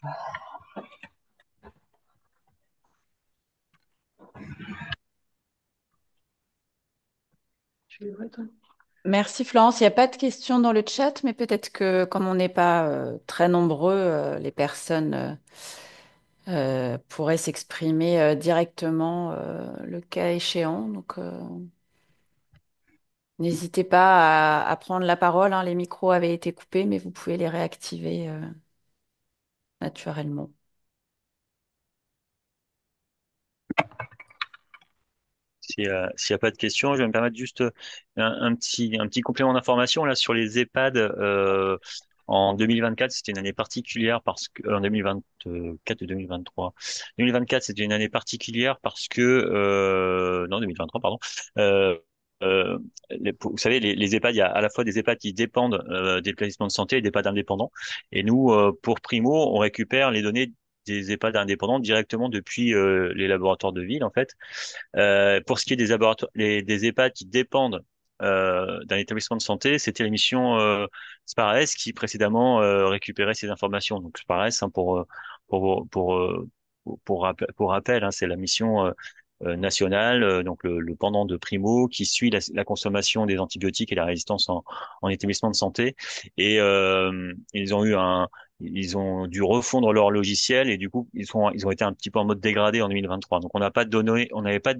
Tu les vois, toi? Merci Florence. Il n'y a pas de questions dans le chat, mais peut-être que comme on n'est pas très nombreux, les personnes pourraient s'exprimer directement le cas échéant. Donc, n'hésitez pas à prendre la parole, hein. Les micros avaient été coupés, mais vous pouvez les réactiver naturellement. S'il y a pas de questions, je vais me permettre juste un petit complément d'information là sur les EHPAD. En 2024, c'était une année particulière parce que en 2024 ou 2023. 2024, c'était une année particulière parce que non 2023 pardon. Euh, vous savez, les EHPAD, il y a à la fois des EHPAD qui dépendent d'établissements de santé et des EHPAD indépendants. Et nous, pour Primo, on récupère les données des EHPAD indépendants directement depuis les laboratoires de ville en fait. Pour ce qui est des laboratoires, des EHPAD qui dépendent d'un établissement de santé, c'était l'émission Spares qui précédemment récupérait ces informations. Donc Spares, hein, pour pour euh, pour rappel, hein, c'est la mission nationale, donc le pendant de Primo, qui suit la consommation des antibiotiques et la résistance en établissement de santé. Et ils ont dû refondre leur logiciel et du coup ils ont été un petit peu en mode dégradé en 2023. Donc on n'avait pas de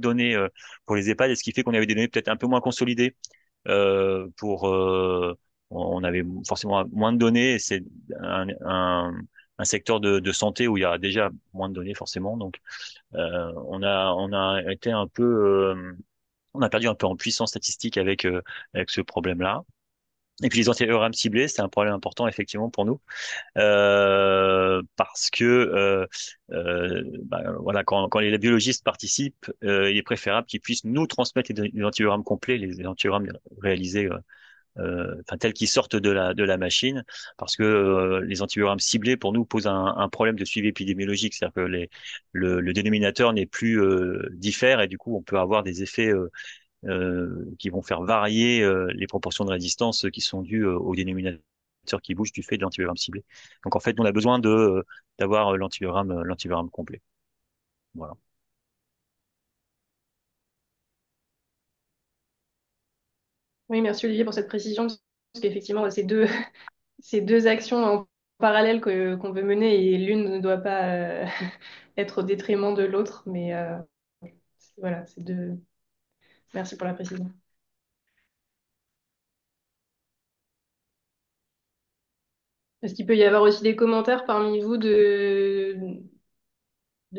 données pour les EHPAD, et ce qui fait qu'on avait des données peut-être un peu moins consolidées pour on avait forcément moins de données. Et c'est un secteur de santé où il y a déjà moins de données forcément. Donc on a été un peu on a perdu un peu en puissance statistique avec ce problème-là. Et puis les antivirales ciblés, c'est un problème important effectivement pour nous parce que voilà quand les biologistes participent, il est préférable qu'ils puissent nous transmettre les antivirales complets, les antivirales réalisés enfin tels qu'ils sortent de la machine, parce que les antivirales ciblés pour nous posent un problème de suivi épidémiologique, c'est-à-dire que le dénominateur n'est plus diffère et du coup on peut avoir des effets qui vont faire varier les proportions de résistance qui sont dues au dénominateur qui bouge du fait de l'antiviral ciblé. Donc en fait, on a besoin de d'avoir l'antiviral complet. Voilà. Oui, merci Olivier pour cette précision, parce qu'effectivement, c'est deux, ces deux actions en parallèle qu'on veut mener et l'une ne doit pas être au détriment de l'autre, mais voilà, c'est deux. Merci pour la précision. Est-ce qu'il peut y avoir aussi des commentaires parmi vous de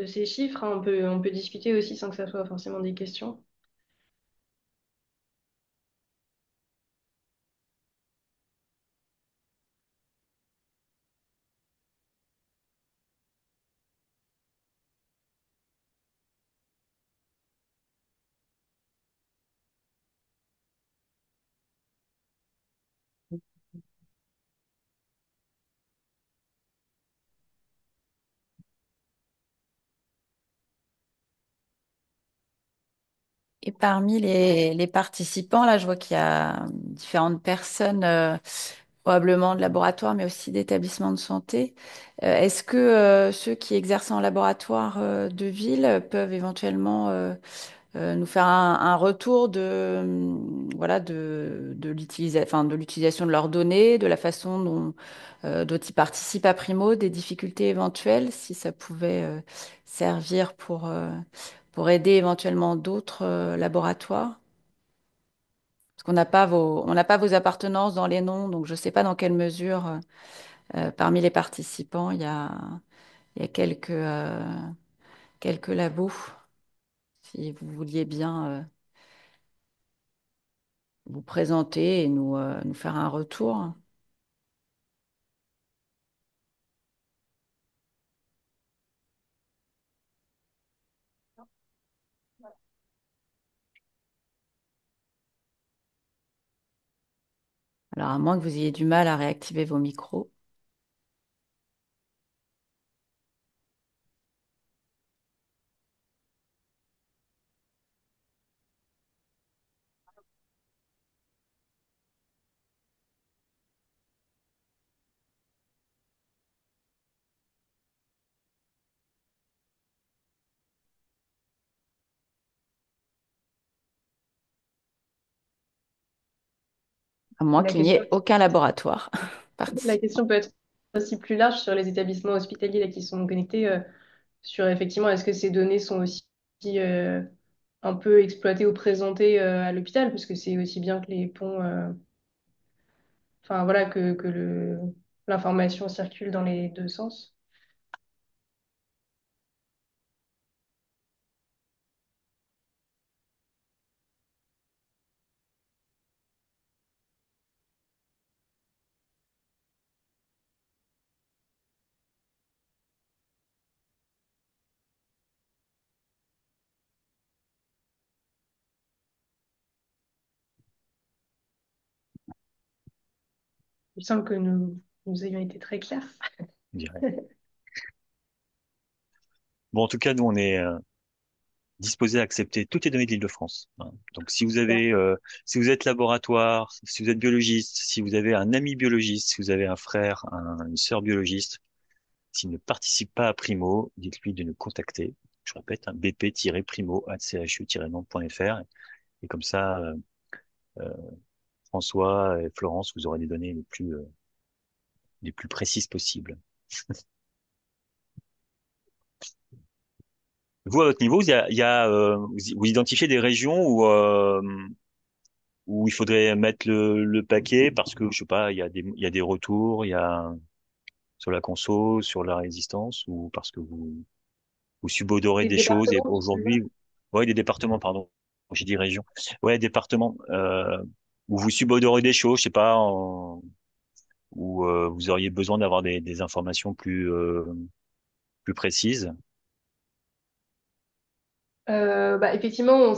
ces chiffres, hein? On peut discuter aussi sans que ça soit forcément des questions. Et parmi les participants, là, je vois qu'il y a différentes personnes, probablement de laboratoire, mais aussi d'établissements de santé. Est-ce que ceux qui exercent en laboratoire de ville peuvent éventuellement nous faire un retour voilà, de l'utilisation de leurs données, de la façon dont ils participent à Primo, des difficultés éventuelles, si ça pouvait servir pour aider éventuellement d'autres laboratoires. Parce qu'on on n'a pas vos appartenances dans les noms, donc je ne sais pas dans quelle mesure parmi les participants il y a quelques labos, si vous vouliez bien vous présenter et nous faire un retour. Alors, à moins que vous ayez du mal à réactiver vos micros. À moins La qu'il n'y question, ait aucun laboratoire la participant. question peut être aussi plus large sur les établissements hospitaliers là, qui sont connectés, sur effectivement, est-ce que ces données sont aussi euh, un peu exploitées ou présentées à l'hôpital, parce que c'est aussi bien que les ponts, enfin voilà, que l'information circule dans les deux sens. Il me semble que nous ayons été très clairs. je dirais. Bon, en tout cas, nous, on est disposé à accepter toutes les données de l'Île-de-France, hein. Donc, Super. si vous êtes laboratoire, si vous êtes biologiste, si vous avez un ami biologiste, si vous avez un frère, une sœur biologiste, s'il ne participe pas à Primo, dites-lui de nous contacter. Je répète, hein, bp-primo@chu-nantes.fr. Et comme ça, euh, François et Florence, vous aurez les données les plus précises possibles. Vous, à votre niveau, vous identifiez des régions où il faudrait mettre le paquet parce que, je sais pas, il y a des retours, il y a sur la conso, sur la résistance, ou parce que vous subodorez Les des choses et départements, tu veux dire? aujourd'hui, ouais, des départements, pardon, j'ai dit région, ouais, départements, où vous subodorez des choses, je sais pas, où vous auriez besoin d'avoir des informations plus précises. Bah, effectivement,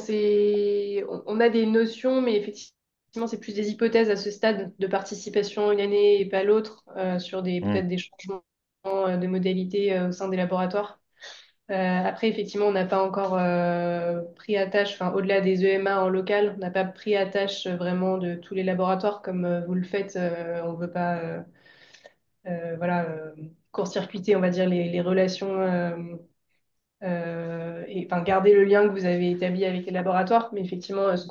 on a des notions, mais effectivement, c'est plus des hypothèses à ce stade de participation une année et pas l'autre, sur Hmm, peut-être des changements de modalités au sein des laboratoires. Après, effectivement, on n'a pas encore pris à tâche, enfin, au-delà des EMA en local, on n'a pas pris à tâche vraiment de tous les laboratoires comme vous le faites. On ne veut pas voilà, court-circuiter, on va dire, les relations. Et enfin, garder le lien que vous avez établi avec les laboratoires. Mais effectivement, ce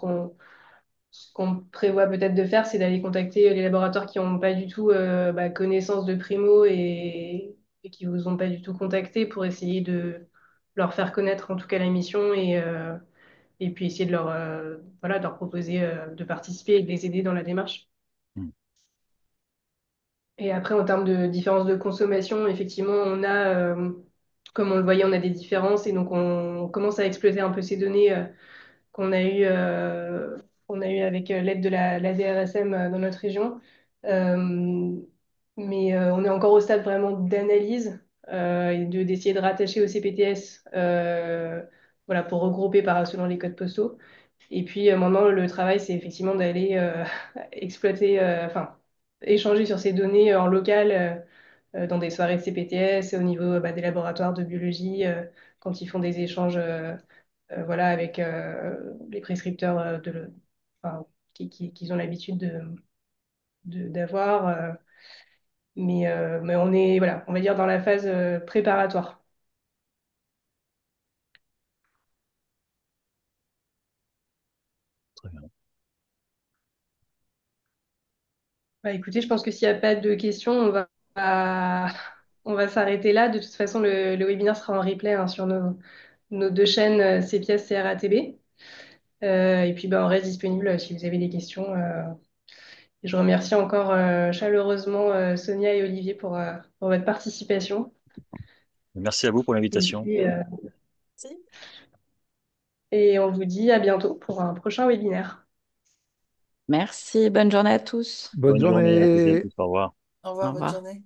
qu'on prévoit peut-être de faire, c'est d'aller contacter les laboratoires qui n'ont pas du tout bah, connaissance de Primo et qui vous ont pas du tout contacté pour essayer de leur faire connaître en tout cas la mission et puis essayer de voilà, de leur proposer de participer et de les aider dans la démarche. hmm, Et après, en termes de différence de consommation, effectivement, comme on le voyait, on a des différences et donc on commence à exploiter un peu ces données qu'on a eu, qu'on a eu avec l'aide de la DRSM dans notre région. Euh, mais on est encore au stade vraiment d'analyse et d'essayer de rattacher au CPTS voilà, pour regrouper selon les codes postaux. Et puis maintenant, le travail, c'est effectivement d'aller exploiter, enfin, échanger sur ces données en local dans des soirées de CPTS, au niveau bah, des laboratoires de biologie, quand ils font des échanges voilà, avec les prescripteurs enfin, qu'ils ont l'habitude d'avoir. Mais on est, voilà, on va dire dans la phase préparatoire. Bah, écoutez, je pense que s'il n'y a pas de questions, on va s'arrêter là. De toute façon, le webinaire sera en replay hein, sur nos deux chaînes CPS et RATB. Et puis, bah, on reste disponible si vous avez des questions. Et je remercie encore chaleureusement Sonia et Olivier pour votre participation. Merci à vous pour Et l'invitation. puis, Si. et on vous dit à bientôt pour un prochain webinaire. Merci, bonne journée à tous. Bonne Bonne journée à toutes et à journée. tous. Au revoir. Au Au revoir, bonne revoir. journée.